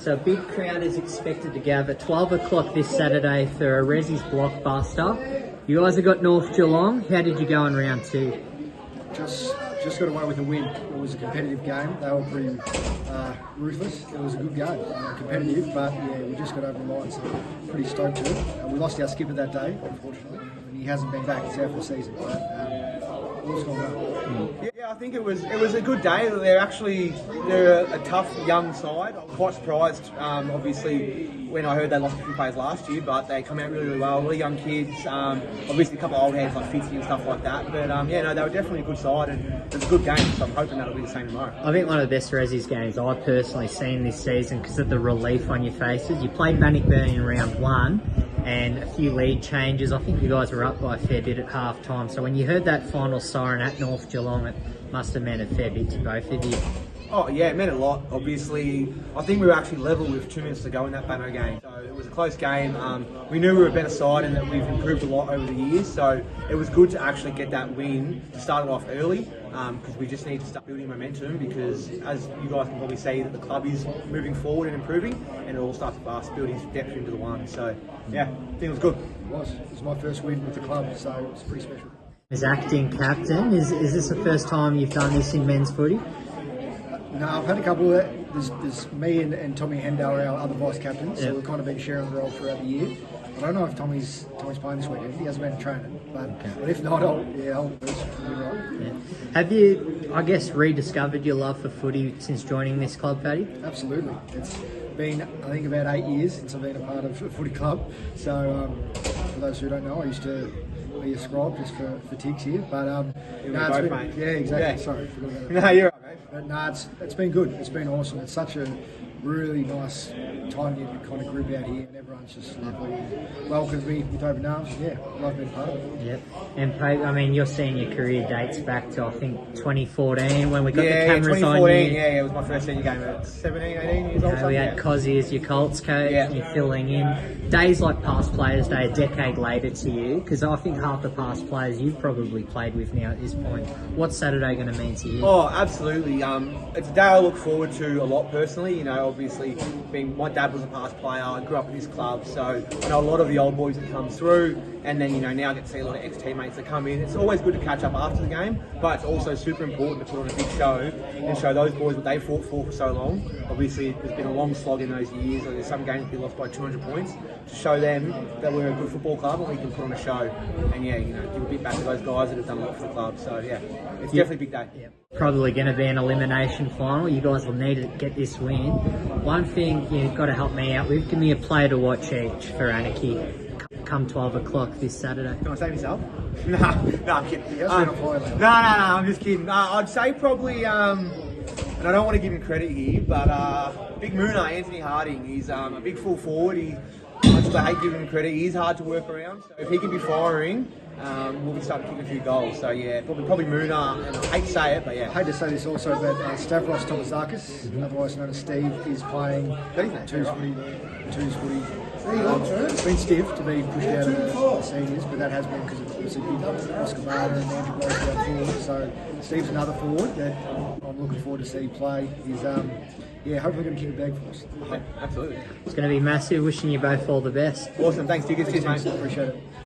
So a big crowd is expected to gather 12 o'clock this Saturday for a Resi's blockbuster. You guys have got North Geelong. How did you go in round two? Just got away with a win. It was a competitive game. They were pretty ruthless. It was a good game, competitive, but yeah, we just got over the line, so pretty stoked to it. We lost our skipper that day, unfortunately, and he hasn't been back. He's out for the season, but all's gone well. Yeah, I think it was a good day. They're a tough young side. I was quite surprised, obviously, when I heard they lost a few players last year, but they come out really well. Really young kids, obviously a couple of old hands like Fitzy and stuff like that. But they were definitely a good side, and it was a good game. So I'm hoping that'll be the same tomorrow. I think one of the best Resi's games I've personally seen this season because of the relief on your faces. You played Bannockburn in round one, and a few lead changes. I think you guys were up by a fair bit at half time. So when you heard that final siren at North Geelong, it must have meant a fair bit to both of you. Oh yeah, it meant a lot. Obviously, I think we were actually level with 2 minutes to go in that Banner game. So it was a close game. We knew we were a better side and that we've improved a lot over the years. So it was good to actually get that win to start it off early because we just need to start building momentum because as you guys can probably see that the club is moving forward and improving and it all starts fast building depth into the one. So yeah, I think it was good. It was my first win with the club, so it was pretty special. As acting captain, is this the first time you've done this in men's footy? No, I've had a couple of there's me and Tommy Hendo are our other vice captains, so we've kind of been sharing the role throughout the year. I don't know if Tommy's playing this weekend. He hasn't been training, but if not, I'll be right. Yeah. Have you, I guess, rediscovered your love for footy since joining this club, Paddy? Absolutely. It's been, I think, about 8 years since I've been a part of a footy club. So, for those who don't know, I used to be a scribe just for tigs here. But yeah, exactly. Yeah. Sorry, forgot about that. No, you're right, mate. But no, it's been good. It's been awesome. It's such a really nice, tight-knit kind of group out here, and everyone's just lovely. Welcomed me with open arms. Yeah, love being part of it. Yep. And I mean, your senior career dates back to I think 2014 when we got the cameras on you. Yeah, it was my first senior game at 17, 18 years old. We had Cozzy as your Colts coach, and you're filling in. Days like Past Players Day, a decade later to you, because I think half the past players you've probably played with now at this point. What's Saturday going to mean to you? Oh, absolutely. It's a day I look forward to a lot personally. You know, obviously, my dad was a past player. I grew up in this club, so I know a lot of the old boys that come through. And then, now I get to see a lot of ex-teammates that come in. It's always good to catch up after the game, but it's also super important to put on a big show and show those boys what they fought for so long. Obviously, there's been a long slog in those years. There's some games that we lost by 200 points to show them that we're a good football club and we can put on a show. And give a bit back to those guys that have done a lot for the club. So yeah, it's definitely a big day. Yeah. Probably going to be an elimination final. You guys will need to get this win. One thing you've got to help me out with, give me a player to watch each for Anakie come 12 o'clock this Saturday. Can I say myself? No, I'm kidding. No, I'm just kidding. I'd say probably, and I don't want to give him credit here, but big Mooner, Anthony Harding. He's a big full forward. I hate giving him credit. He is hard to work around. So if he can be firing, we'll be starting to kick a few goals. So yeah, probably Mooner. And I hate to say it, but yeah. I hate to say this also, but Stavros Tomasakis, otherwise known as Steve, is playing twos footy. It's been stiff to be pushed out of the seniors, but that has been because of obviously Oscar Barter and Andrew Gross down forward. So Steve's another forward that I'm looking forward to see play. He's hopefully going to kick a bag for us. Yeah, absolutely. It's going to be massive. Wishing you both all the best. Awesome. Thanks, Diggers. Cheers, mate. Appreciate it.